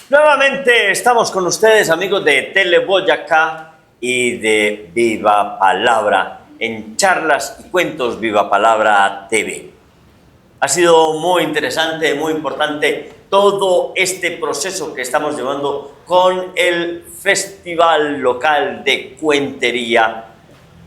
Nuevamente estamos con ustedes, amigos de Tele Boyacá y de Viva Palabra, en Charlas y Cuentos Viva Palabra TV. Ha sido muy interesante, muy importante todo este proceso que estamos llevando con el Festival Local de Cuentería.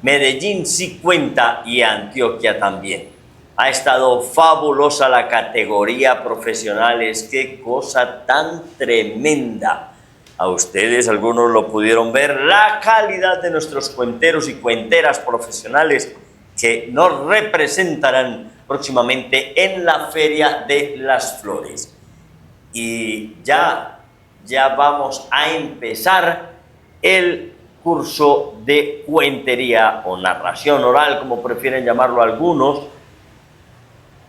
Medellín sí cuenta y Antioquia también. Ha estado fabulosa la categoría profesionales, qué cosa tan tremenda. A ustedes, algunos lo pudieron ver, la calidad de nuestros cuenteros y cuenteras profesionales que nos representarán próximamente en la Feria de las Flores. Y ya vamos a empezar el curso de cuentería o narración oral, como prefieren llamarlo algunos.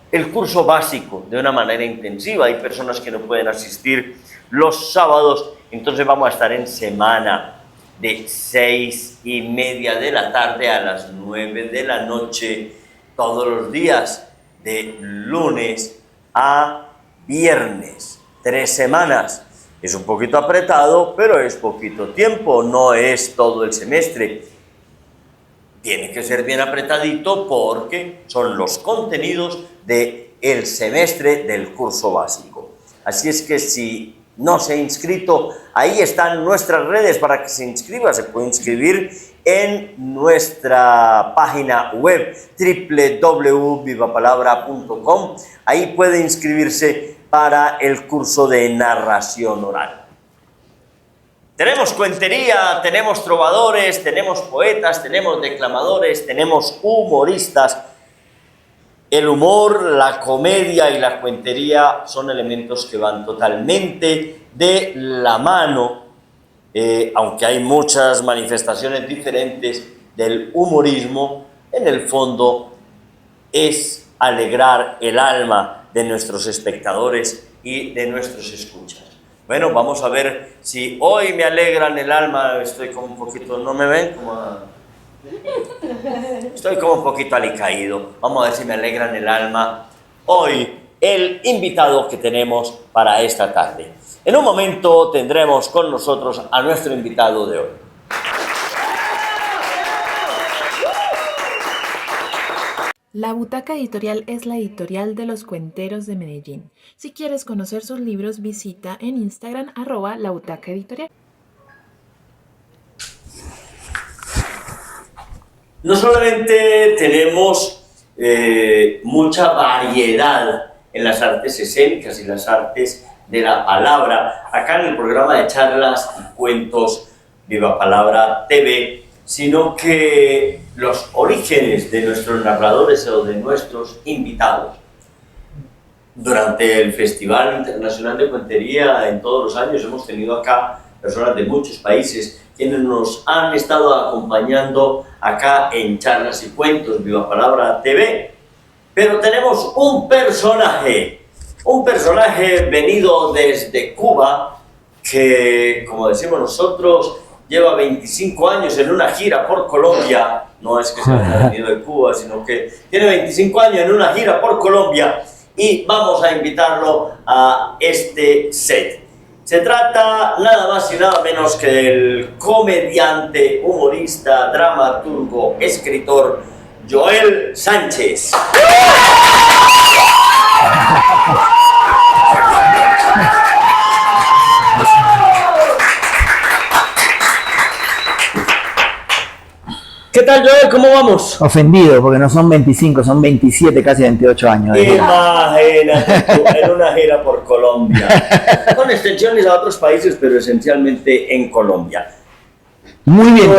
El curso básico de una manera intensiva. Hay personas que no pueden asistir los sábados, entonces vamos a estar en semana de 6:30 de la tarde a las 9 de la noche, todos los días, de lunes a viernes, 3 semanas. Es un poquito apretado, pero es poquito tiempo, no es todo el semestre. Tiene que ser bien apretadito porque son los contenidos del semestre del curso básico. Así es que si no se ha inscrito, ahí están nuestras redes para que se inscriba. Se puede inscribir en nuestra página web www.vivapalabra.com. Ahí puede inscribirse para el curso de narración oral. Tenemos cuentería, tenemos trovadores, tenemos poetas, tenemos declamadores, tenemos humoristas. El humor, la comedia y la cuentería son elementos que van totalmente de la mano, aunque hay muchas manifestaciones diferentes del humorismo. En el fondo es alegrar el alma de nuestros espectadores y de nuestros escuchas. Bueno, vamos a ver si hoy me alegran el alma. Estoy como un poquito, ¿no me ven? Estoy como un poquito alicaído. Vamos a ver si me alegran el alma hoy el invitado que tenemos para esta tarde. En un momento tendremos con nosotros a nuestro invitado de hoy. La Butaca Editorial es la editorial de los cuenteros de Medellín. Si quieres conocer sus libros, visita en Instagram @labutacaeditorial. No solamente tenemos mucha variedad en las artes escénicas y las artes de la palabra, acá en el programa de Charlas y Cuentos Viva Palabra TV, sino que los orígenes de nuestros narradores o de nuestros invitados. Durante el Festival Internacional de Cuentería, en todos los años, hemos tenido acá personas de muchos países quienes nos han estado acompañando acá en Charlas y Cuentos Viva Palabra TV. Pero tenemos un personaje venido desde Cuba, que, como decimos nosotros, lleva 25 años en una gira por Colombia. No es que se haya venido de Cuba, sino que tiene 25 años en una gira por Colombia y vamos a invitarlo a este set. Se trata nada más y nada menos que del comediante, humorista, dramaturgo, escritor Joel Sánchez. ¿Qué tal, Joel? ¿Cómo vamos? Ofendido, porque no son 25, son 27, casi 28 años. Imagínate tú, en una gira por Colombia, con extensiones a otros países, pero esencialmente en Colombia. Muy bien.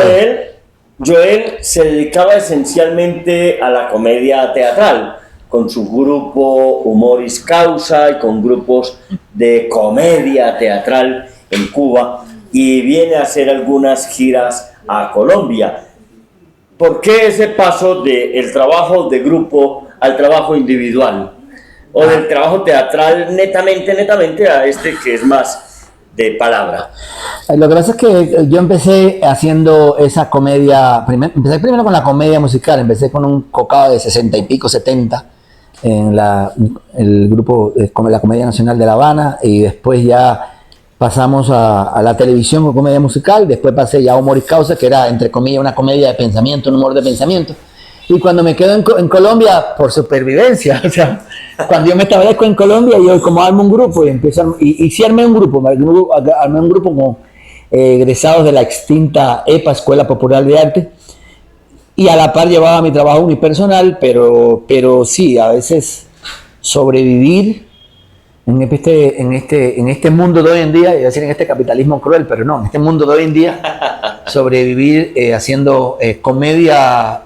Joel se dedicaba esencialmente a la comedia teatral, con su grupo Humoris Causa y con grupos de comedia teatral en Cuba, y viene a hacer algunas giras a Colombia. ¿por qué ese paso del trabajo de grupo al trabajo individual? O del trabajo teatral netamente a este que es más de palabra. Lo que pasa es que yo empecé haciendo esa comedia, empecé primero con la comedia musical, empecé con un cocado de 60 y pico, 70, en el grupo, la Comedia Nacional de La Habana, y después ya pasamos a la televisión con comedia musical, después pasé ya a Humoris Causa, que era, entre comillas, una comedia de pensamiento, un humor de pensamiento. Y cuando me quedo en Colombia, por supervivencia, o sea, cuando yo me establezco en Colombia, yo como armo un grupo y empiezo, y sí armé un grupo con egresados de la extinta EPA, Escuela Popular de Arte, y a la par llevaba mi trabajo unipersonal, pero sí, a veces sobrevivir en este mundo de hoy en día, iba a decir en este capitalismo cruel, pero no, en este mundo de hoy en día, sobrevivir haciendo comedia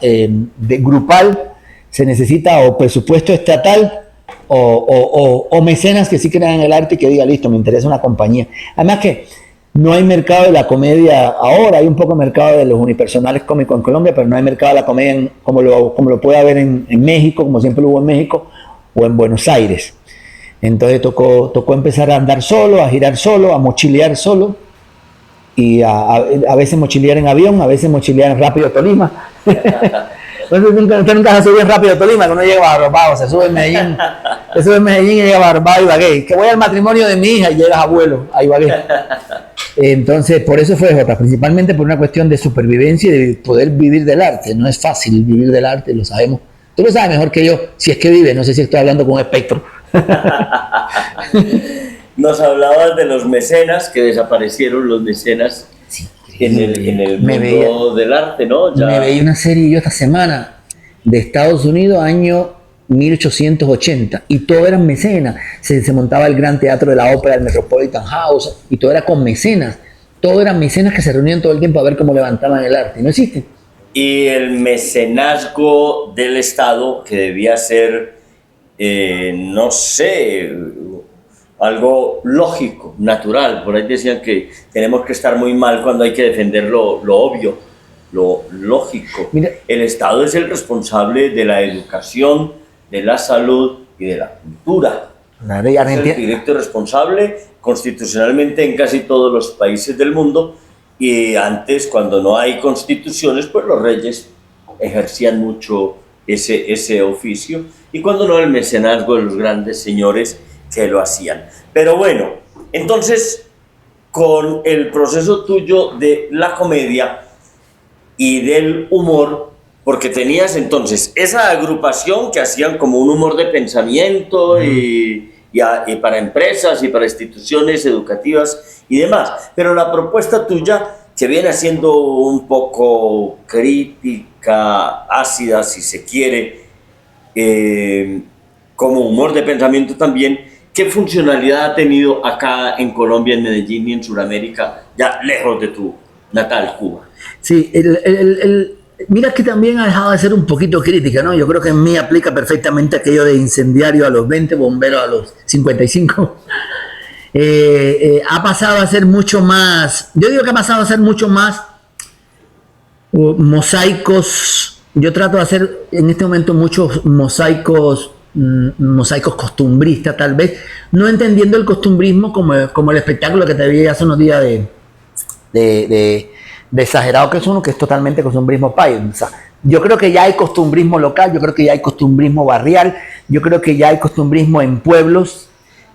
grupal, se necesita o presupuesto estatal o mecenas que sí crean en el arte y que diga, listo, me interesa una compañía. Además que no hay mercado de la comedia ahora, hay un poco mercado de los unipersonales cómicos en Colombia, pero no hay mercado de la comedia como lo puede haber en México, como siempre lo hubo en México, o en Buenos Aires. Entonces tocó empezar a andar solo, a girar solo, a mochilear solo, y a veces mochilear en avión, a veces mochilear en Rápido Tolima. Usted nunca se sube en Rápido Tolima, que uno llega a Barbados, se sube en Medellín y llega a Barbados y Ibagué. Que voy al matrimonio de mi hija y llegas abuelo a Ibagué. Entonces, por eso fue Jota, principalmente por una cuestión de supervivencia y de poder vivir del arte. No es fácil vivir del arte, lo sabemos. Tú lo sabes mejor que yo, si es que vive, no sé si estoy hablando con un espectro. Nos hablabas de los mecenas, que desaparecieron los mecenas en el mundo del arte, ¿no? Me veía una serie yo esta semana de Estados Unidos, año 1880, y todo eran mecenas. Se montaba el Gran Teatro de la Ópera, el Metropolitan House, y todo era con mecenas. Todo eran mecenas que se reunían todo el tiempo a ver cómo levantaban el arte. ¿No existe? Y el mecenazgo del Estado, que debía ser, no sé, algo lógico, natural. Por ahí decían que tenemos que estar muy mal cuando hay que defender lo obvio, lo lógico. Mira, el Estado es el responsable de la educación, de la salud y de la cultura. Es el directo responsable constitucionalmente en casi todos los países del mundo. Y antes, cuando no hay constituciones, pues los reyes ejercían mucho ese oficio. Y cuando no, el mecenazgo de los grandes señores que lo hacían. Pero bueno, entonces, con el proceso tuyo de la comedia y del humor, porque tenías entonces esa agrupación que hacían como un humor de pensamiento y para empresas y para instituciones educativas y demás, pero la propuesta tuya, que viene siendo un poco crítica, ácida si se quiere, como humor de pensamiento también, ¿qué funcionalidad ha tenido acá en Colombia, en Medellín y en Sudamérica, ya lejos de tu natal Cuba? Sí, mira que también ha dejado de ser un poquito crítica, ¿no? Yo creo que en mí aplica perfectamente aquello de incendiario a los 20, bombero a los 55. Ha pasado a ser mucho más, yo digo que ha pasado a ser mucho más mosaicos. Yo trato de hacer en este momento muchos mosaicos costumbristas, tal vez, no entendiendo el costumbrismo como el espectáculo que te vi hace unos días de exagerado que es uno, que es totalmente costumbrismo país. O sea, yo creo que ya hay costumbrismo local, yo creo que ya hay costumbrismo barrial, yo creo que ya hay costumbrismo en pueblos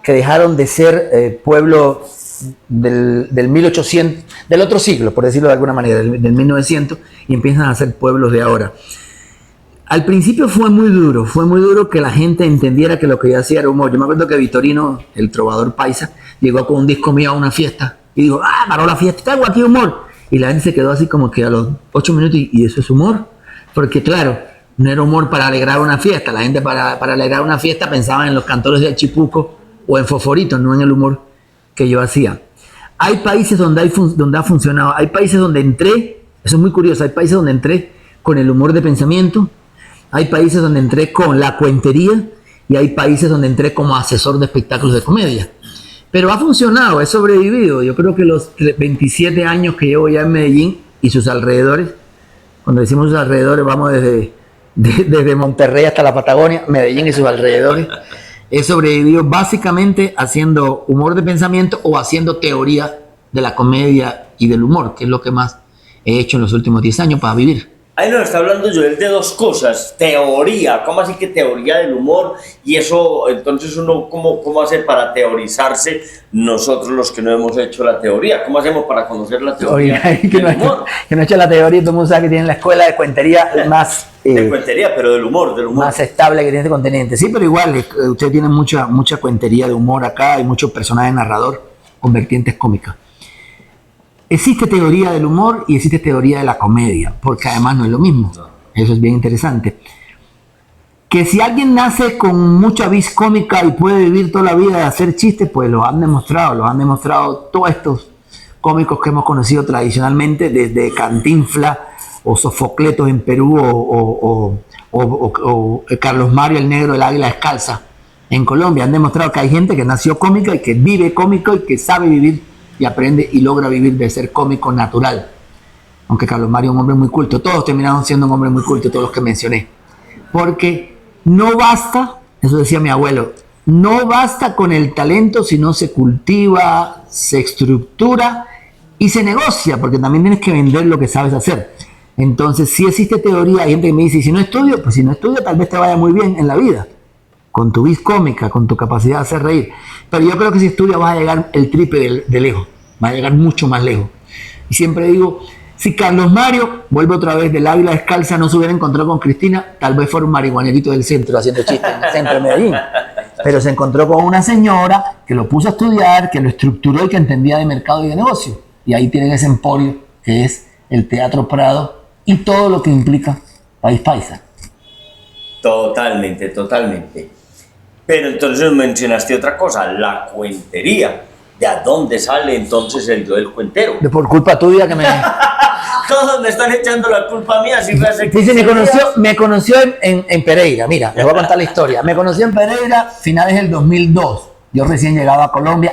que dejaron de ser pueblos del 1800, del otro siglo, por decirlo de alguna manera, del 1900, y empiezan a ser pueblos de ahora. Al principio fue muy duro que la gente entendiera que lo que yo hacía era humor. Yo me acuerdo que Vitorino, el trovador paisa, llegó con un disco mío a una fiesta y dijo, paró la fiesta, hago aquí humor. Y la gente se quedó así como que a los 8 minutos, ¿y eso es humor? Porque claro, no era humor para alegrar una fiesta. La gente para alegrar una fiesta pensaba en los cantores de Achipuco o en Fosforito, no en el humor que yo hacía. Hay países donde ha funcionado, hay países donde entré, eso es muy curioso, hay países donde entré con el humor de pensamiento, hay países donde entré con la cuentería y hay países donde entré como asesor de espectáculos de comedia. Pero ha funcionado, he sobrevivido. Yo creo que los 27 años que llevo ya en Medellín y sus alrededores, Cuando decimos sus alrededores, vamos desde Monterrey hasta la Patagonia, Medellín y sus alrededores. He sobrevivido básicamente haciendo humor de pensamiento o haciendo teoría de la comedia y del humor, que es lo que más he hecho en los últimos 10 años para vivir. Ahí nos está hablando Joel de dos cosas, teoría, ¿cómo así que teoría del humor? Y eso, entonces uno, ¿cómo hace para teorizarse nosotros los que no hemos hecho la teoría? ¿Cómo hacemos para conocer la teoría del humor? Que no he hecho la teoría, todo el mundo sabe que tiene la escuela de cuentería más... de cuentería, pero del humor. Más estable que tiene este continente. Sí, pero igual, usted tiene mucha cuentería de humor acá, hay muchos personajes narrador con vertientes cómicas. Existe teoría del humor y existe teoría de la comedia, porque además no es lo mismo. Eso es bien interesante. Que si alguien nace con mucha vis cómica y puede vivir toda la vida de hacer chistes, pues lo han demostrado todos estos cómicos que hemos conocido tradicionalmente, desde Cantinflas o Sofocletos en Perú o Carlos Mario el Negro del Águila Descalza en Colombia. Han demostrado que hay gente que nació cómica y que vive cómico y que sabe vivir y aprende y logra vivir de ser cómico natural. Aunque Carlos Mario es un hombre muy culto, todos terminaron siendo un hombre muy culto, todos los que mencioné. Porque no basta, eso decía mi abuelo, no basta con el talento si no se cultiva, se estructura y se negocia, porque también tienes que vender lo que sabes hacer. Entonces, si existe teoría, hay gente que me dice, si no estudio, pues si no estudio tal vez te vaya muy bien en la vida, con tu vis cómica, con tu capacidad de hacer reír. Pero yo creo que si estudias vas a llegar el triple de lejos, vas a llegar mucho más lejos. Y siempre digo, si Carlos Mario, vuelve otra vez del Águila Descalza, no se hubiera encontrado con Cristina, tal vez fuera un marihuanerito del centro haciendo chistes en el centro de Medellín. Pero se encontró con una señora que lo puso a estudiar, que lo estructuró y que entendía de mercado y de negocio. Y ahí tienen ese emporio que es el Teatro Prado y todo lo que implica País Paisa. Totalmente. Pero entonces mencionaste otra cosa, la cuentería. ¿De dónde sale entonces el Joel cuentero? De por culpa tuya que me... Todos me están echando la culpa mía. Si fue hace Dice, me conoció en Pereira. Mira, les voy a contar la historia. Me conoció en Pereira finales del 2002. Yo recién llegaba a Colombia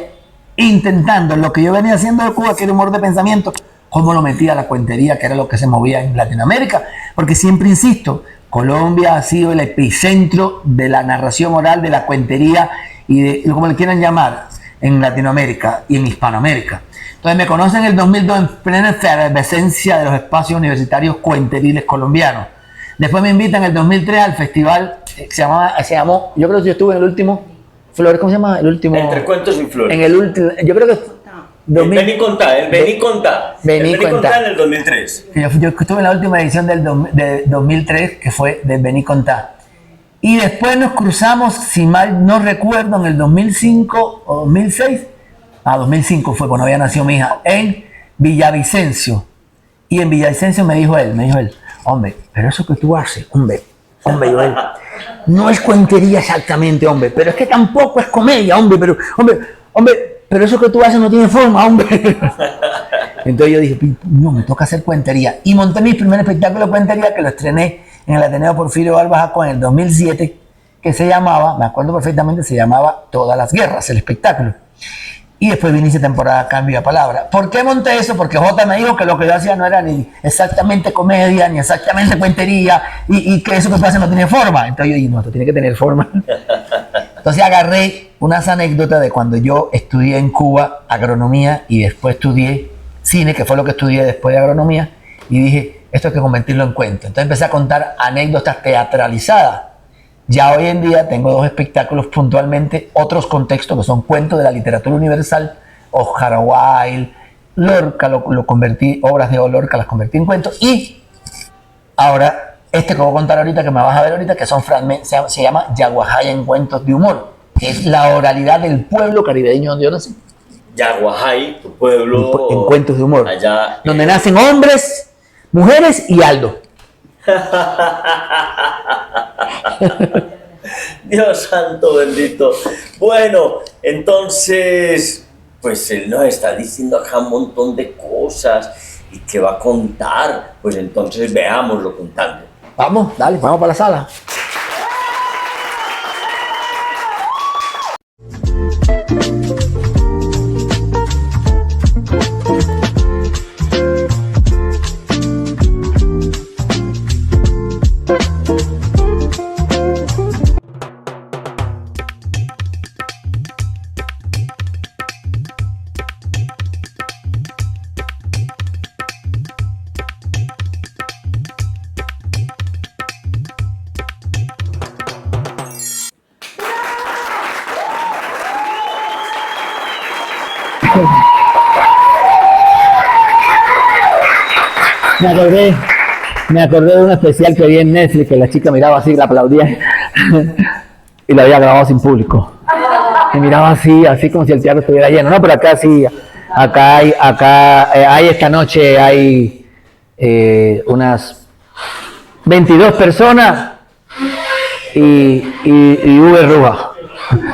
intentando lo que yo venía haciendo de Cuba, que era humor de pensamiento, cómo lo metía a la cuentería, que era lo que se movía en Latinoamérica. Porque siempre insisto, Colombia ha sido el epicentro de la narración oral, de la cuentería y de, como le quieran llamar, en Latinoamérica y en Hispanoamérica. Entonces me conocen en el 2002 en plena efervescencia de los espacios universitarios cuenteriles colombianos. Después me invitan en el 2003 al festival que se llamó, yo creo que yo estuve en el último, Flores, ¿cómo se llama? El último. Entre Cuentos y Flores. En el último, yo creo que... El Vení Contá en el 2003. Yo estuve en la última edición del 2003, que fue del Vení Contá. Y después nos cruzamos, si mal no recuerdo, en el 2005 o 2006. 2005 fue cuando había nacido mi hija, en Villavicencio. Y en Villavicencio me dijo él, hombre, pero eso que tú haces, hombre, Joel, no es cuentería exactamente, hombre, pero es que tampoco es comedia, hombre, pero eso que tú haces no tiene forma, hombre. Entonces yo dije, no, me toca hacer cuentería. Y monté mi primer espectáculo de cuentería, que lo estrené en el Ateneo Porfirio Barbajaco en el 2007, que se llamaba, me acuerdo perfectamente, se llamaba Todas las Guerras, el espectáculo. Y después vine esa temporada acá en Viva Palabra. ¿Por qué monté eso? Porque Jota me dijo que lo que yo hacía no era ni exactamente comedia, ni exactamente cuentería, y que eso que tú haces no tiene forma. Entonces yo dije, no, esto tiene que tener forma. Entonces agarré unas anécdotas de cuando yo estudié en Cuba agronomía y después estudié cine, que fue lo que estudié después de agronomía, y dije, esto hay que convertirlo en cuento. Entonces empecé a contar anécdotas teatralizadas. Ya hoy en día tengo 2 espectáculos puntualmente, otros contextos que son cuentos de la literatura universal, Oscar Wilde, Lorca, lo convertí, obras de Lorca las convertí en cuentos, y ahora este que voy a contar ahorita, que me vas a ver ahorita, que son fragmentos, se llama Yaguajay en cuentos de humor, que es la oralidad del pueblo caribeño donde yo nací. Yaguajay, tu pueblo. En cuentos de humor. Allá. Donde nacen hombres, mujeres y Aldo. Dios santo bendito. Bueno, entonces, pues él nos está diciendo acá un montón de cosas y que va a contar. Pues entonces veámoslo contando. Vamos, dale, vamos para la sala. Me acordé de un especial que vi en Netflix, que la chica miraba así, la aplaudía y lo había grabado sin público. Y miraba así como si el teatro estuviera lleno. No, pero acá sí, hay esta noche hay unas 22 personas y V. Rúa.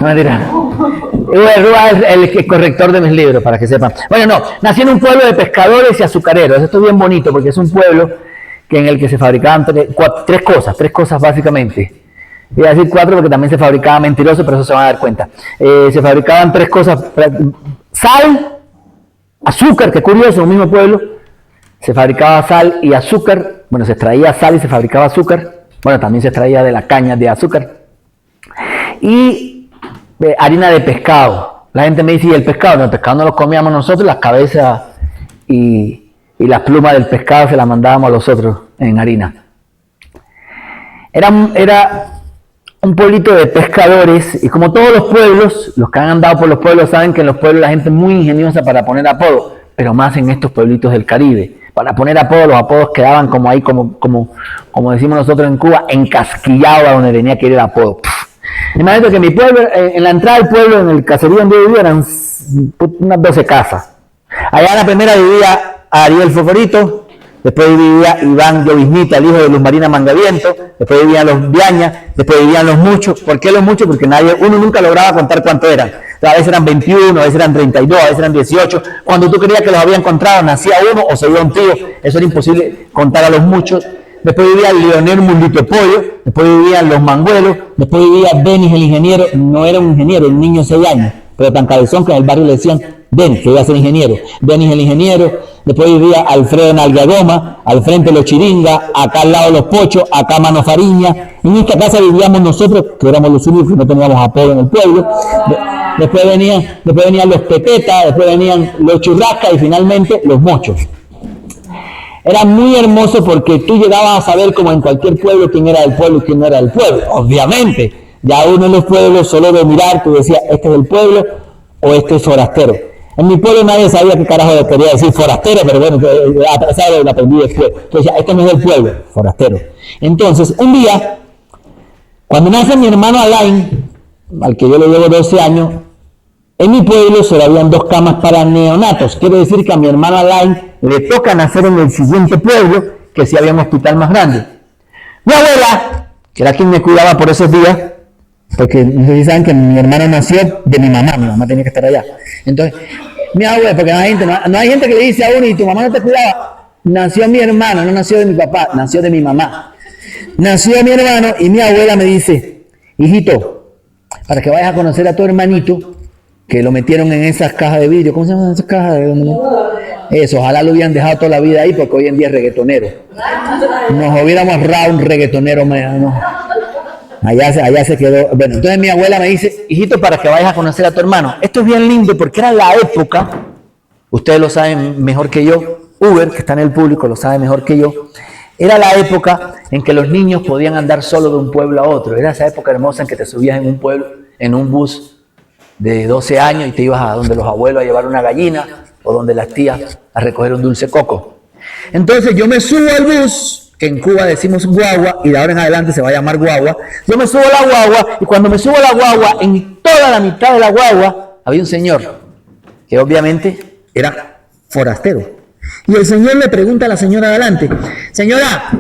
No, mentira. V. Rúa es el corrector de mis libros, para que sepan. Bueno, no, nací en un pueblo de pescadores y azucareros. Esto es bien bonito porque es un pueblo en el que se fabricaban tres cosas básicamente. Voy a decir 4 porque también se fabricaba mentiroso, pero eso se van a dar cuenta. Se fabricaban 3 cosas: sal, azúcar, que curioso, en un mismo pueblo se fabricaba sal y azúcar. Bueno, se extraía sal y se fabricaba azúcar. Bueno, también se extraía de la caña de azúcar. Y harina de pescado. La gente me dice, ¿y el pescado? No, el pescado no lo comíamos nosotros, las cabezas y las plumas del pescado se las mandábamos a los otros en harina. Era un pueblito de pescadores, y como todos los pueblos, los que han andado por los pueblos saben que en los pueblos la gente es muy ingeniosa para poner apodos, pero más en estos pueblitos del Caribe. Para poner apodos, los apodos quedaban como ahí, como decimos nosotros en Cuba, encasquillados a donde tenía que ir el apodo. Imagínate que en mi pueblo, en la entrada del pueblo, en el caserío donde yo vivía, eran unas 12 casas. Allá en la primera vivía Ariel Foforito, después vivía Iván Lloviznita, el hijo de Luz Marina Mangaviento, después vivían los Viañas, después vivían los Muchos. ¿Por qué los Muchos? Porque uno nunca lograba contar cuánto eran. O sea, a veces eran 21, a veces eran 32, a veces eran 18. Cuando tú creías que los había encontrado, nacía uno o se iba un tío. Eso era imposible contar a los Muchos. Después vivía Leonel Mundito Pollo, después vivían los Manguelos, después vivía Denis el ingeniero. No era un ingeniero, un niño de 6 años, pero tan cabezón que en el barrio le decían Denis, que iba a ser ingeniero. Denis el ingeniero. Después vivía Alfredo Nalgagoma, al frente los Chiringas, acá al lado los Pochos, acá Mano Fariña. En esta casa vivíamos nosotros, que éramos los únicos que no teníamos apodo en el pueblo. Después venían los Pepetas, después venían los Churrascas y finalmente los Mochos. Era muy hermoso porque tú llegabas a saber, como en cualquier pueblo, quién era del pueblo y quién no era del pueblo. Obviamente, ya uno en los pueblos, solo de mirar, tú decías, este es del pueblo o este es forastero. En mi pueblo nadie sabía qué carajo le quería decir forastero, pero bueno, lo aprendí después. Entonces, este no es del pueblo, forastero. Entonces, un día, cuando nace mi hermano Alain, al que yo le llevo 12 años, en mi pueblo solo habían 2 camas para neonatos. Quiere decir que a mi hermano Alain le toca nacer en el siguiente pueblo, que sí había un hospital más grande. Mi abuela, que era quien me cuidaba por esos días, porque no sé si saben que mi hermano nació de mi mamá tenía que estar allá. Entonces, mi abuela, porque no hay gente que le dice a uno, y tu mamá no te cuidaba. Nació mi hermano, no nació de mi papá, nació de mi mamá. Nació mi hermano y mi abuela me dice, hijito, para que vayas a conocer a tu hermanito, que lo metieron en esas cajas de vidrio. ¿Cómo se llaman esas cajas de vidrio? Eso, ojalá lo hubieran dejado toda la vida ahí, porque hoy en día es reggaetonero. Nos hubiéramos ahorrado un reggaetonero. No. Allá se quedó. Bueno, entonces mi abuela me dice, hijito, para que vayas a conocer a tu hermano. Esto es bien lindo porque era la época, ustedes lo saben mejor que yo, Uber, que está en el público, lo sabe mejor que yo. Era la época en que los niños podían andar solo de un pueblo a otro. Era esa época hermosa en que te subías en un pueblo, en un bus de 12 años y te ibas a donde los abuelos a llevar una gallina o donde las tías a recoger un dulce coco. Entonces yo me subo al bus, que en Cuba decimos guagua y de ahora en adelante se va a llamar guagua. Yo me subo a la guagua y cuando me subo a la guagua, en toda la mitad de la guagua había un señor que obviamente era forastero. Y el señor le pregunta a la señora de adelante, señora,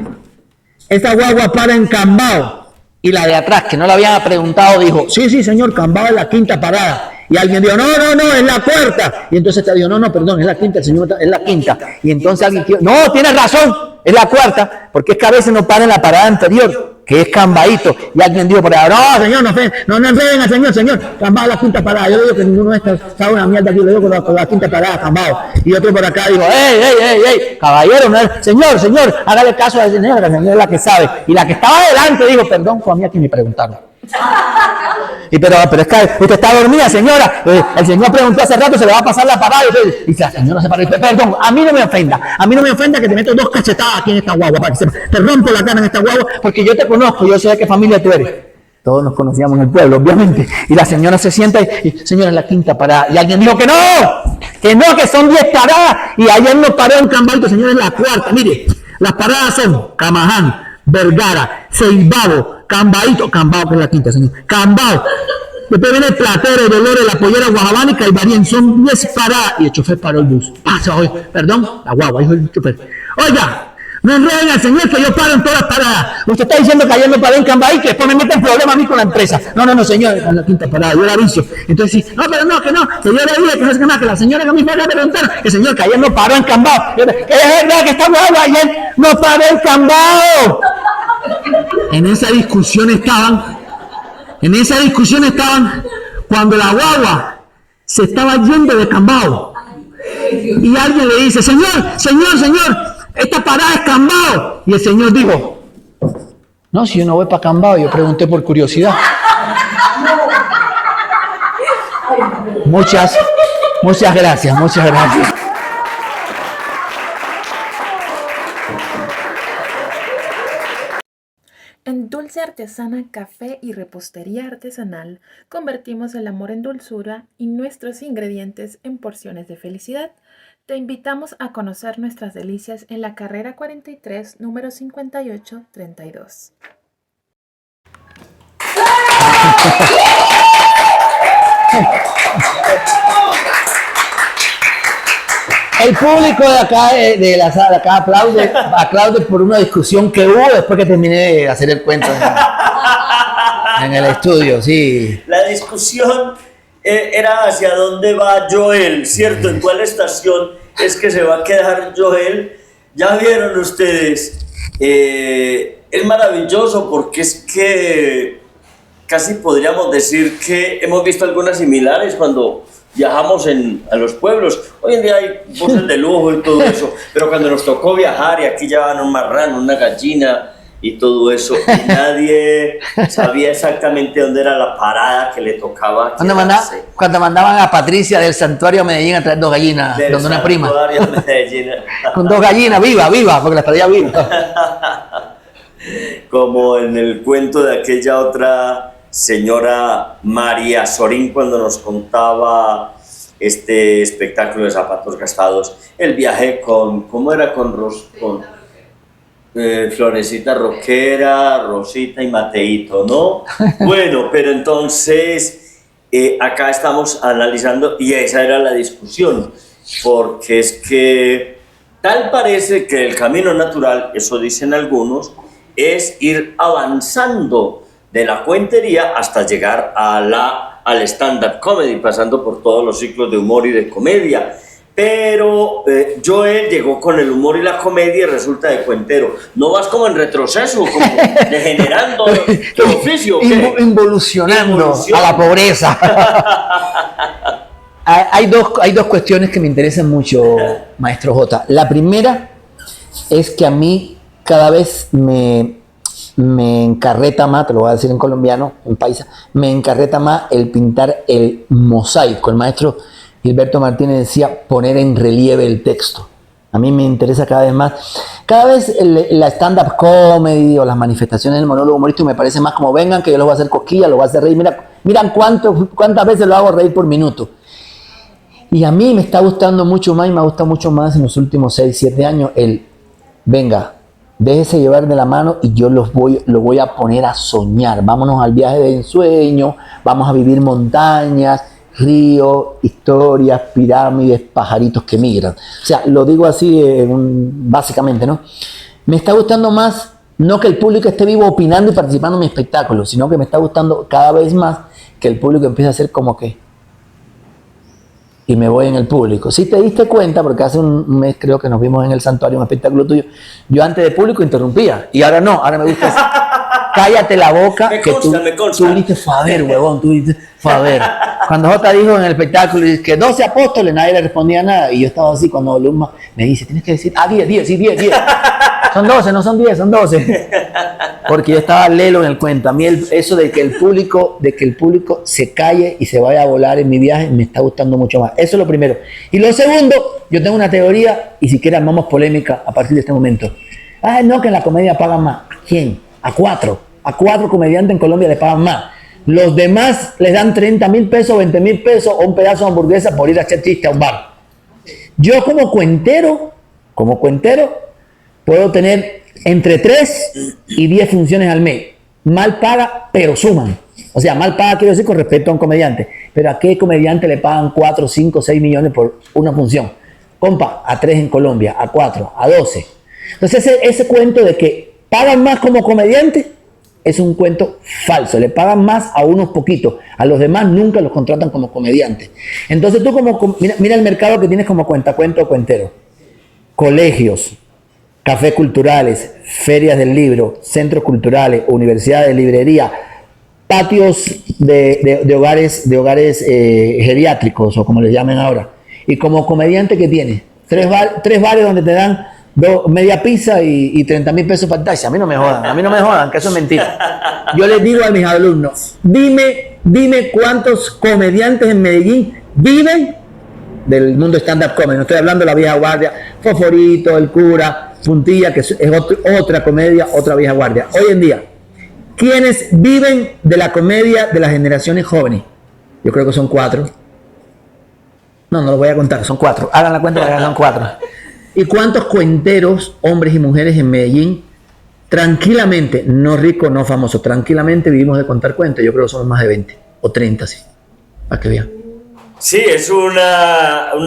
esta guagua para en Cambao. Y la de atrás, que no le habían preguntado, dijo, sí, señor, Cambao es la 5ª parada. Y alguien dijo, no, es la 4ª. Y entonces te dijo, no, perdón, es la 5ª, el señor, es la 5ª. Y entonces alguien dijo, no, tienes razón, es la 4ª, porque es que a veces no para en la parada anterior, que es Cambaíto. Y alguien dijo por ahí, no, señor, no enfreden al señor, Cambao es la 5ª parada. Yo digo que ninguno de estos está una mierda aquí, lo digo con la 5ª parada, Cambao. Y otro por acá dijo, ey, caballero, no es, señor, hágale caso a la señora es la que sabe. Y la que estaba adelante dijo, perdón, fue a mí a quien me preguntaron. Pero es que usted está dormida, señora. El señor preguntó hace rato, se le va a pasar la parada. Y la señora se paró y dice, perdón, a mí no me ofenda que te meto 2 cachetadas aquí en esta guagua, para que te rompo la cara en esta guagua, porque yo te conozco, yo sé de qué familia tú eres. Todos nos conocíamos en el pueblo, obviamente. Y la señora se sienta y señora, es la 5ª parada. Y alguien dijo que son 10 paradas. Y ayer nos paró en Cambaito, señora, es la 4ª. Mire, Las paradas son Camaján, Vergara, Ceibao, Cambaíto, Cambao que es la quinta, señor, Cambao. Después viene el Platero, Dolores, La Pollera, Guajabana y Caibarien. Son 10 paradas. Y el chofer paró el bus. Pasa hoy. Perdón, la guagua, dijo el chofer. Oiga, no enreden al señor que yo paro en todas las paradas. Usted está diciendo que ayer no paré en Cambaí, que después me mete en problema a mí con la empresa. No, señor, en la quinta parada, yo le aviso. Entonces sí, no, pero no, que yo le dije que no es que más, que la señora que a mí me preguntaron, que el señor que ayer no paró en Cambao. Que es verdad que esta guagua ayer no paró en Cambao. En esa discusión estaban cuando la guagua se estaba yendo de Cambao. Y alguien le dice, señor, esta parada es Cambao. Y el señor dijo, no, si yo no voy para Cambao, yo pregunté por curiosidad. Muchas gracias. En Dulce Artesana Café y Repostería Artesanal convertimos el amor en dulzura y nuestros ingredientes en porciones de felicidad. Te invitamos a conocer nuestras delicias en la carrera 43, número 5832. El público de acá, de la sala, acá aplaude por una discusión que hubo después que terminé de hacer el cuento en el estudio, sí. La discusión era hacia dónde va Joel, ¿cierto? ¿En cuál estación es que se va a quedar Joel? Ya vieron ustedes, es maravilloso porque es que casi podríamos decir que hemos visto algunas similares cuando viajamos a los pueblos. Hoy en día hay buses de lujo y todo eso, pero cuando nos tocó viajar y aquí llevaban un marrano, una gallina y todo eso, y nadie sabía exactamente dónde era la parada que le tocaba quedarse. Cuando mandaban a Patricia del santuario a Medellín a traer 2 gallinas, donde una prima. Con 2 gallinas, viva, porque las traía vivas. Como en el cuento de aquella otra señora María Sorín cuando nos contaba este espectáculo de zapatos gastados, el viaje ¿cómo era? Con Florecita Roquera, Rosita y Mateito, ¿no? Bueno, pero entonces acá estamos analizando y esa era la discusión, porque es que tal parece que el camino natural, eso dicen algunos, es ir avanzando de la cuentería hasta llegar al stand-up comedy, pasando por todos los ciclos de humor y de comedia. Pero Joel llegó con el humor y la comedia y resulta de cuentero. ¿No vas como en retroceso, como degenerando tu oficio? Involucionando a la pobreza. Hay dos cuestiones que me interesan mucho, maestro J. La primera es que a mí cada vez me encarreta más, te lo voy a decir en colombiano, en paisa, me encarreta más el pintar el mosaico. El maestro Gilberto Martínez decía poner en relieve el texto. A mí me interesa cada vez más. Cada vez la stand-up comedy o las manifestaciones del monólogo humorístico me parece más como vengan que yo los voy a hacer cosquillas, los voy a hacer reír. Miran cuántas veces lo hago reír por minuto. Y a mí me está gustando mucho más y me ha gustado mucho más en los últimos 6, 7 años el venga, déjese llevar de la mano y yo lo voy a poner a soñar. Vámonos al viaje de ensueño, vamos a vivir montañas, ríos, historias, pirámides, pajaritos que migran. O sea, lo digo así básicamente, ¿no? Me está gustando más, no que el público esté vivo opinando y participando en mi espectáculo, sino que me está gustando cada vez más que el público empiece a hacer como que y me voy en el público. Si te diste cuenta, porque hace un mes creo que nos vimos en el santuario, un espectáculo tuyo, yo antes de público interrumpía, y ahora no, ahora me gusta decir, cállate la boca, me que consta. tú dijiste Faber, huevón, tú dijiste Faber. Cuando Jota dijo en el espectáculo que 12 apóstoles, nadie le respondía nada, y yo estaba así, cuando Luma me dice, tienes que decir, 10, sí, 10. Son 12, no son 10, son 12. Porque yo estaba lelo en el cuento. A mí eso de que el público se calle y se vaya a volar en mi viaje me está gustando mucho más. Eso es lo primero. Y lo segundo, yo tengo una teoría y si quieres armamos polémica a partir de este momento. No, que en la comedia pagan más. ¿A quién? A 4 comediantes en Colombia le pagan más. Los demás les dan 30,000 pesos, 20,000 pesos o un pedazo de hamburguesa por ir a hacer chiste a un bar. Yo como cuentero, puedo tener entre 3 y 10 funciones al mes. Mal paga, pero suman. O sea, mal paga quiero decir con respecto a un comediante. Pero ¿a qué comediante le pagan 4, 5, 6 millones por una función? Compa, a 3 en Colombia, a 4, a 12. Entonces ese cuento de que pagan más como comediante es un cuento falso. Le pagan más a unos poquitos. A los demás nunca los contratan como comediantes. Entonces tú mira el mercado que tienes como cuentacuento o cuentero. Colegios, cafés culturales, ferias del libro, centros culturales, universidades, librería, patios de hogares geriátricos o como les llamen ahora. Y como comediante, ¿qué tienes? Tres bares donde te dan media pizza y 30.000 pesos para taxi. A mí no me jodan, que eso es mentira. Yo les digo a mis alumnos, dime cuántos comediantes en Medellín viven del mundo stand-up comedy. No estoy hablando de la vieja guardia, Foforito, El Cura, Puntilla, que es otra comedia, otra vieja guardia. Hoy en día, ¿quiénes viven de la comedia de las generaciones jóvenes? Yo creo que son 4. No los voy a contar, son 4. Hagan la cuenta que son 4. ¿Y cuántos cuenteros, hombres y mujeres en Medellín, tranquilamente, no ricos, no famosos, tranquilamente vivimos de contar cuentos? Yo creo que somos más de 20 o 30, sí. Para que vean. Sí, es un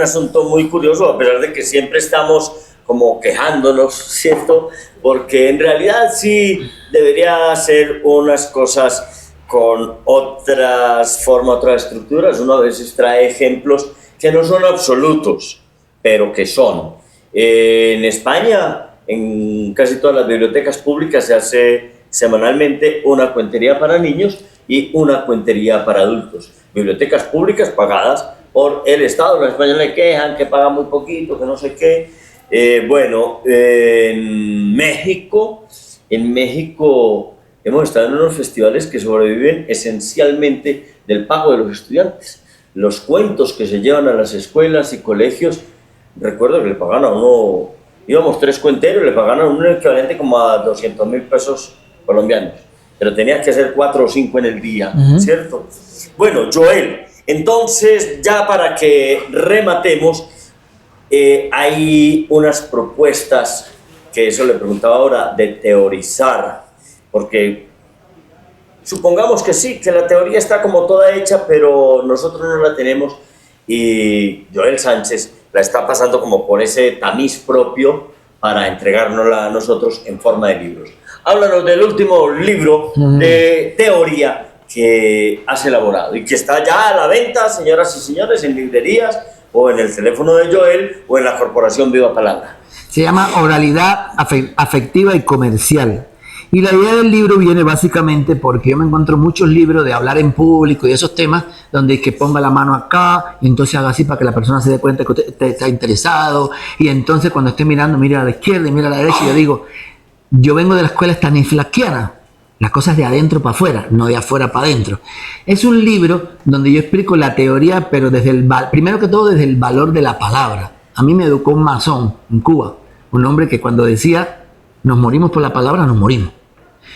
asunto muy curioso, a pesar de que siempre estamos como quejándonos, ¿cierto? Porque en realidad sí debería hacer unas cosas con otras formas, otras estructuras. Uno a veces trae ejemplos que no son absolutos, pero que son. En España, en casi todas las bibliotecas públicas se hace semanalmente una cuentería para niños y una cuentería para adultos. Bibliotecas públicas pagadas por el Estado. Los españoles le quejan que pagan muy poquito, que no sé qué. En México hemos estado en unos festivales que sobreviven esencialmente del pago de los estudiantes. Los cuentos que se llevan a las escuelas y colegios, recuerdo que le pagaban a uno, íbamos 3 cuenteros, le pagaban a uno el equivalente como a 200.000 pesos colombianos, pero tenías que hacer 4 o 5 en el día, ¿cierto? Bueno, Joel, entonces ya para que rematemos, hay unas propuestas, que eso le preguntaba ahora, de teorizar, porque supongamos que sí, que la teoría está como toda hecha, pero nosotros no la tenemos, y Joel Sánchez la está pasando como por ese tamiz propio para entregárnosla a nosotros en forma de libros. Háblanos del último libro de teoría que has elaborado y que está ya a la venta, señoras y señores, en librerías o en el teléfono de Joel o en la corporación Viva Palabra. Se llama Oralidad Afectiva y Comercial. Y la idea del libro viene básicamente porque yo me encuentro muchos libros de hablar en público y esos temas donde que ponga la mano acá y entonces haga así para que la persona se dé cuenta que usted está interesado, y entonces cuando esté mirando, mira a la izquierda y mira a la derecha, y yo digo, yo vengo de la escuela stanislavskiana, las cosas de adentro para afuera, no de afuera para adentro. Es un libro donde yo explico la teoría, pero primero que todo desde el valor de la palabra. A mí me educó un masón en Cuba, un hombre que cuando decía, nos morimos por la palabra, nos morimos.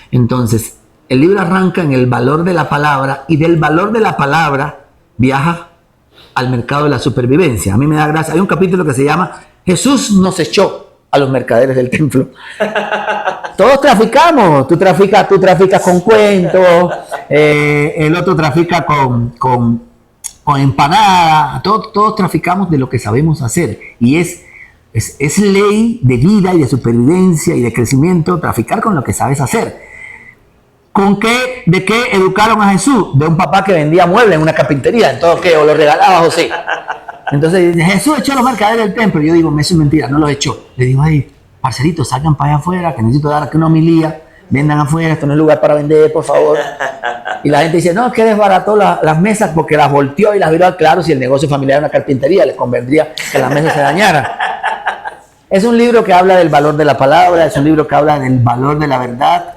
Entonces, el libro arranca en el valor de la palabra y del valor de la palabra viaja al mercado de la supervivencia. A mí me da gracia. Hay un capítulo que se llama Jesús nos echó a los mercaderes del templo. Todos traficamos. Tú traficas con cuentos, el otro trafica con empanadas. Todos traficamos de lo que sabemos hacer. Y es ley de vida y de supervivencia y de crecimiento traficar con lo que sabes hacer. ¿De qué educaron a Jesús? De un papá que vendía muebles en una carpintería, entonces ¿qué? O lo regalaba a José. Entonces Jesús echó a los mercaderes del templo. Yo digo, eso es mentira, no los echó. Le digo, ay, parceritos, salgan para allá afuera, que necesito dar aquí una homilía, vendan afuera, esto no es lugar para vender, por favor. Y la gente dice, no, es que desbarató las mesas porque las volteó y las viró. Claro, si el negocio familiar era una carpintería, les convendría que las mesas se dañaran. Es un libro que habla del valor de la palabra, es un libro que habla del valor de la verdad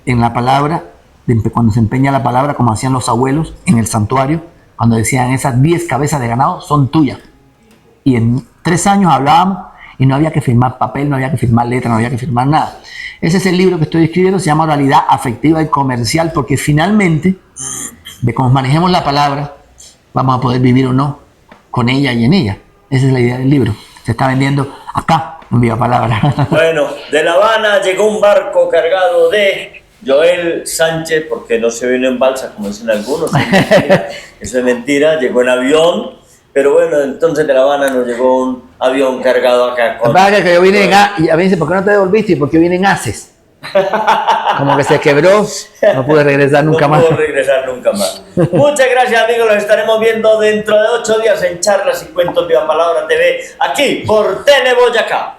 en la palabra, cuando se empeña la palabra, como hacían los abuelos en el santuario, cuando decían esas 10 cabezas de ganado son tuyas. Y en 3 años hablábamos y no había que firmar papel, no había que firmar letra, no había que firmar nada. Ese es el libro que estoy escribiendo, se llama Oralidad Afectiva y Comercial, porque finalmente, de cómo manejemos la palabra, vamos a poder vivir o no con ella y en ella. Esa es la idea del libro. Se está vendiendo acá, Viva palabra. Bueno, de La Habana llegó un barco cargado de Joel Sánchez, porque no se vino en balsa, como dicen algunos. Eso es mentira, llegó en avión. Pero bueno, entonces de La Habana nos llegó un avión cargado acá con... Que yo vine y a mí dice, ¿por qué no te devolviste? Porque yo vine en haces. Como que se quebró, no pude regresar nunca más. No puedo regresar nunca más. Muchas gracias, amigos. Los estaremos viendo dentro de 8 días en Charlas y Cuentos Viva Palabra TV, aquí por Tele Boyacá.